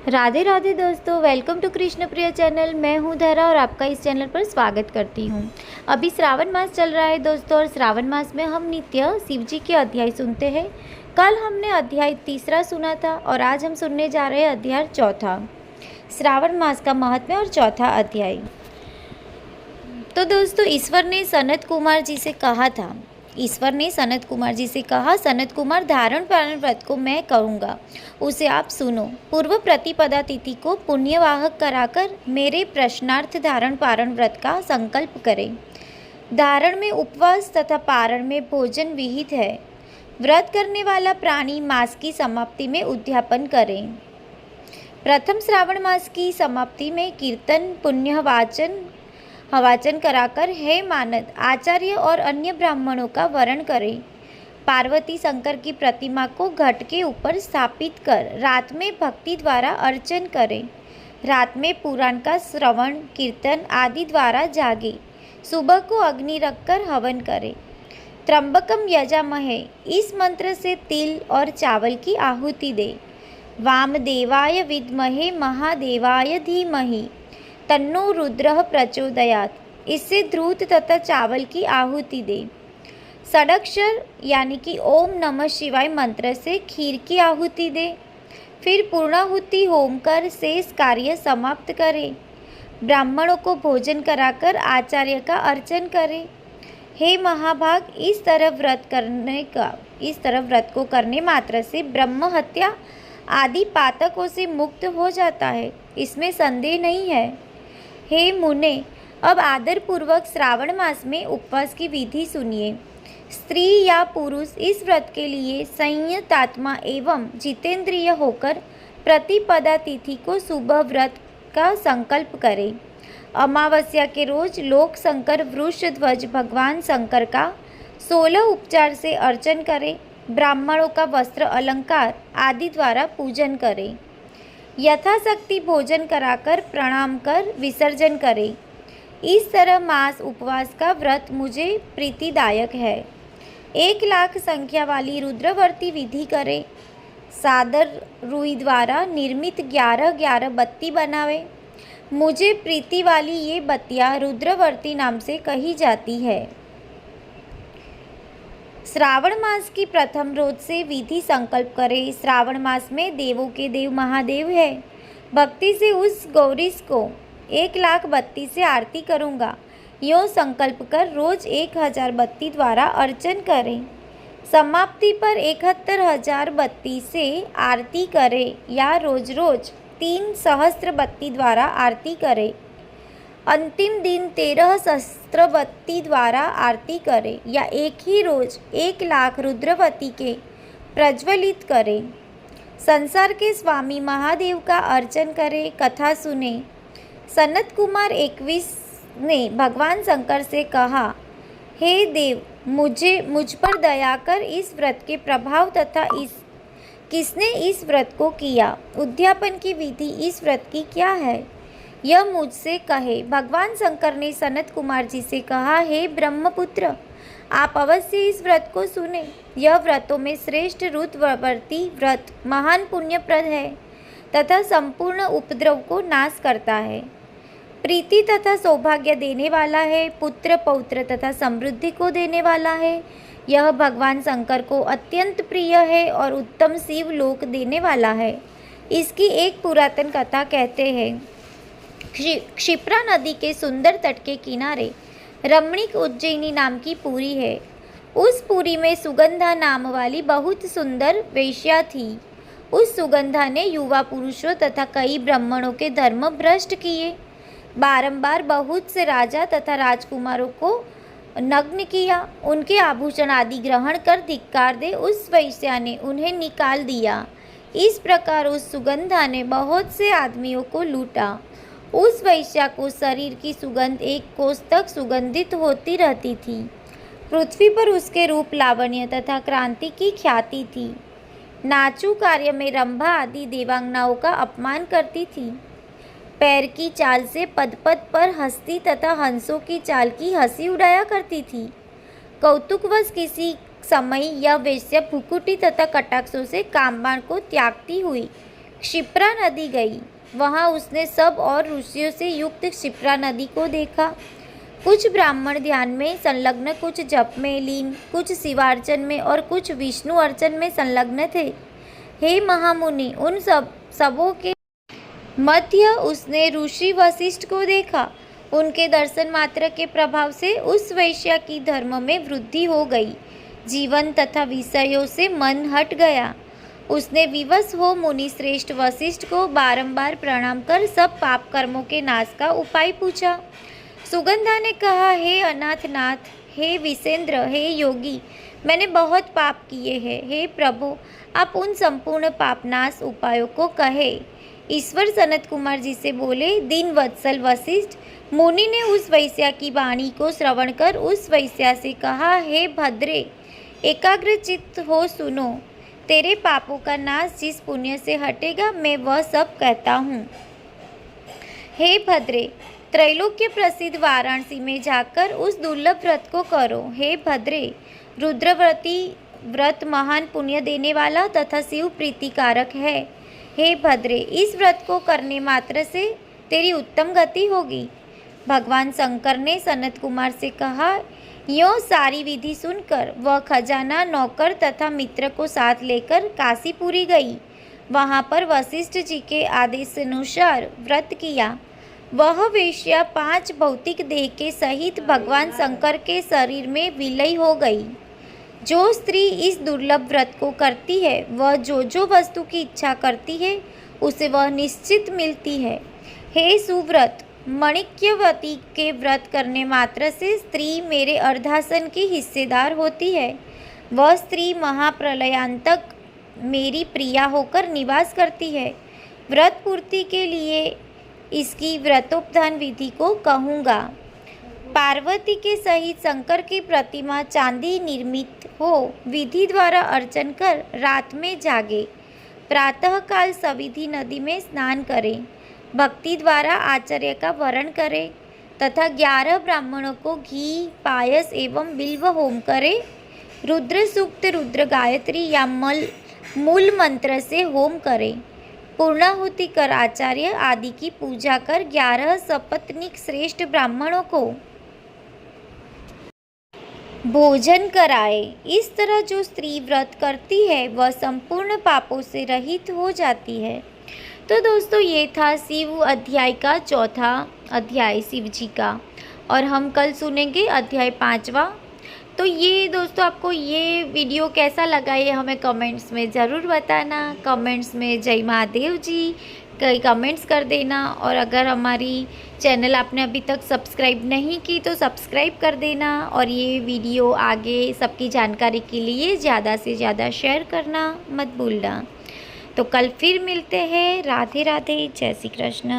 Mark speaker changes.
Speaker 1: राधे राधे दोस्तों, welcome to Krishna प्रिय channel. मैं हूं धरा और आपका इस चैनल पर स्वागत करती हूं। अभी श्रावण मास चल रहा है दोस्तों, और श्रावण मास में हम नित्य शिव जी के अध्याय सुनते हैं। कल हमने अध्याय तीसरा सुना था और आज हम सुनने जा रहे हैं अध्याय चौथा, श्रावण मास का महात्म्य और चौथा अध्याय। तो दोस्तों, ईश्वर ने सनत कुमार जी से कहा, सनत कुमार धारण पारण व्रत को मैं करूँगा, उसे आप सुनो। पूर्व प्रतिपदा तिथि को पुण्यवाहक कराकर मेरे प्रश्नार्थ धारण पारण व्रत का संकल्प करें। धारण में उपवास तथा पारण में भोजन विहित है। व्रत करने वाला प्राणी मास की समाप्ति में उद्यापन करें। प्रथम श्रावण मास की समाप्ति में कीर्तन पुण्य वाचन कराकर हे मानद आचार्य और अन्य ब्राह्मणों का वरण करें। पार्वती शंकर की प्रतिमा को घट के ऊपर स्थापित कर रात में भक्ति द्वारा अर्चन करें। रात में पुराण का श्रवण कीर्तन आदि द्वारा जागे। सुबह को अग्नि रखकर हवन करें। त्र्यंबकम यजामहे, इस मंत्र से तिल और चावल की आहुति दे। वामदेवाय विद्महे महादेवाय धीमहि तन्नो रुद्रः प्रचोदयात्, इससे द्रुत तथा चावल की आहुति दे। षडक्षर यानी कि ओम नमः शिवाय मंत्र से खीर की आहुति दे। फिर पूर्णाहुति होम कर शेष कार्य समाप्त करे। ब्राह्मणों को भोजन कराकर आचार्य का अर्चन करे। हे महाभाग, इस तरह व्रत को करने मात्र से ब्रह्म हत्या आदि पातकों से मुक्त हो जाता है, इसमें संदेह नहीं है। हे मुने, अब आदर पूर्वक श्रावण मास में उपवास की विधि सुनिए। स्त्री या पुरुष इस व्रत के लिए संयतात्मा एवं जितेंद्रिय होकर प्रतिपदा तिथि को सुबह व्रत का संकल्प करे। अमावस्या के रोज लोक शंकर वृषध्वज भगवान शंकर का 16 उपचार से अर्चन करे। ब्राह्मणों का वस्त्र अलंकार आदि द्वारा पूजन करे। यथाशक्ति भोजन कराकर प्रणाम कर विसर्जन करे। इस तरह मास उपवास का व्रत मुझे प्रीतिदायक है। 1,00,000 संख्या वाली रुद्रवर्ती विधि करे। सादर रुई द्वारा निर्मित 11 बत्ती बनावे। मुझे प्रीति वाली ये बत्तियाँ रुद्रवर्ती नाम से कही जाती है। श्रावण मास की प्रथम रोज से विधि संकल्प करें। श्रावण मास में देवों के देव महादेव है। भक्ति से उस गौरीश को 1,00,000 बत्ती से आरती करूँगा, यो संकल्प कर रोज 1,000 बत्ती द्वारा अर्चन करें। समाप्ति पर 71,000 बत्ती से आरती करें या रोज रोज 3 सहस्त्र बत्ती द्वारा आरती करें। अंतिम दिन 13 सहस्त्र बत्ती द्वारा आरती करें या एक ही रोज 1,00,000 रुद्रवती के प्रज्वलित करें। संसार के स्वामी महादेव का अर्चन करें, कथा सुने। सनत कुमार 21 ने भगवान शंकर से कहा, हे देव, मुझ पर दया कर इस व्रत के प्रभाव तथा किसने इस व्रत को किया, उद्यापन की विधि इस व्रत की क्या है, यह मुझसे कहे। भगवान शंकर ने सनत कुमार जी से कहा, हे ब्रह्मपुत्र, आप अवश्य इस व्रत को सुने। यह व्रतों में श्रेष्ठ रुद्रवर्ती व्रत महान पुण्यप्रद है तथा संपूर्ण उपद्रव को नाश करता है। प्रीति तथा सौभाग्य देने वाला है, पुत्र पौत्र तथा समृद्धि को देने वाला है। यह भगवान शंकर को अत्यंत प्रिय है और उत्तम शिव लोक देने वाला है। इसकी एक पुरातन कथा कहते हैं। क्षिप्रा नदी के सुंदर तट के किनारे रमणीक उज्जैनी नाम की पुरी है। उस पुरी में सुगंधा नाम वाली बहुत सुंदर वेश्या थी। उस सुगंधा ने युवा पुरुषों तथा कई ब्राह्मणों के धर्म भ्रष्ट किए। बारंबार बहुत से राजा तथा राजकुमारों को नग्न किया। उनके आभूषण आदि ग्रहण कर धिक्कार दे उस वेश्या ने उन्हें निकाल दिया। इस प्रकार उस सुगंधा ने बहुत से आदमियों को लूटा। उस वेश्या को शरीर की सुगंध 1 कोस तक सुगंधित होती रहती थी। पृथ्वी पर उसके रूप लावण्य तथा क्रांति की ख्याति थी। नाचू कार्य में रंभा आदि देवांगनाओं का अपमान करती थी। पैर की चाल से पद पद पर हंसती तथा हंसों की चाल की हंसी उड़ाया करती थी। कौतुकवश किसी समय यह वेश्या भुकुटी तथा कटाक्षों से कामबाण को त्यागती हुई क्षिप्रा नदी गई। वहाँ उसने सब और ऋषियों से युक्त क्षिप्रा नदी को देखा। कुछ ब्राह्मण ध्यान में संलग्न, कुछ जप में लीन, कुछ शिवार्चन में और कुछ विष्णु अर्चन में संलग्न थे। हे महामुनि, उन सबों के मध्य उसने ऋषि वशिष्ठ को देखा। उनके दर्शन मात्र के प्रभाव से उस वैश्या की धर्म में वृद्धि हो गई। जीवन तथा विषयों से मन हट गया। उसने विवश हो मुनि श्रेष्ठ वशिष्ठ को बारंबार प्रणाम कर सब पाप कर्मों के नाश का उपाय पूछा। सुगंधा ने कहा, हे अनाथनाथ, हे विसेंद्र, हे योगी, मैंने बहुत पाप किए हैं। हे प्रभु, आप उन संपूर्ण पापनाश उपायों को कहे। ईश्वर सनत कुमार जी से बोले, दीन वत्सल वशिष्ठ, मुनि ने उस वैश्या की वाणी को श्रवण कर उस वैश्या से कहा, हे भद्रे, एकाग्र चित्त हो सुनो। तेरे पापों का नाश जिस पुण्य से हटेगा, मैं वह सब कहता हूँ। हे भद्रे, त्रैलोक्य प्रसिद्ध वाराणसी में जाकर उस दुर्लभ व्रत को करो। हे भद्रे, रुद्रव्रती व्रत महान पुण्य देने वाला तथा शिव प्रीतिकारक है। हे भद्रे, इस व्रत को करने मात्र से तेरी उत्तम गति होगी। भगवान शंकर ने सनत कुमार से कहा, यों सारी विधि सुनकर वह खजाना, नौकर तथा मित्र को साथ लेकर काशीपुरी गई। वहाँ पर वशिष्ठ जी के आदेश अनुसार व्रत किया। वह वेश्या 5 भौतिक देह के सहित भगवान शंकर के शरीर में विलय हो गई। जो स्त्री इस दुर्लभ व्रत को करती है, वह जो वस्तु की इच्छा करती है, उसे वह निश्चित मिलती है। हे सुव्रत, मणिक्यवती के व्रत करने मात्र से स्त्री मेरे अर्धासन की हिस्सेदार होती है। वह स्त्री महाप्रलयांतक मेरी प्रिया होकर निवास करती है। व्रत पूर्ति के लिए इसकी व्रतोपधान विधि को कहूँगा। पार्वती के सहित शंकर की प्रतिमा चांदी निर्मित हो, विधि द्वारा अर्चन कर रात में जागे। प्रातःकाल सविधि नदी में स्नान करें। भक्ति द्वारा आचार्य का वरण करें तथा 11 ब्राह्मणों को घी, पायस एवं बिल्व होम करें। रुद्र सूक्त, रुद्र गायत्री या मूल मंत्र से होम करें। पूर्णाहुति कर आचार्य आदि की पूजा कर 11 सपत्नीक श्रेष्ठ ब्राह्मणों को भोजन कराए। इस तरह जो स्त्री व्रत करती है, वह संपूर्ण पापों से रहित हो जाती है। तो दोस्तों, ये था शिव अध्याय का 4था अध्याय शिव जी का, और हम कल सुनेंगे अध्याय 5वां। तो ये दोस्तों, आपको ये वीडियो कैसा लगा, ये हमें कमेंट्स में ज़रूर बताना। कमेंट्स में जय महादेव जी कई कमेंट्स कर देना, और अगर हमारी चैनल आपने अभी तक सब्सक्राइब नहीं की तो सब्सक्राइब कर देना, और ये वीडियो आगे सबकी जानकारी के लिए ज़्यादा से ज़्यादा शेयर करना मत भूलना। तो कल फिर मिलते हैं। राधे राधे, जय श्री कृष्ण।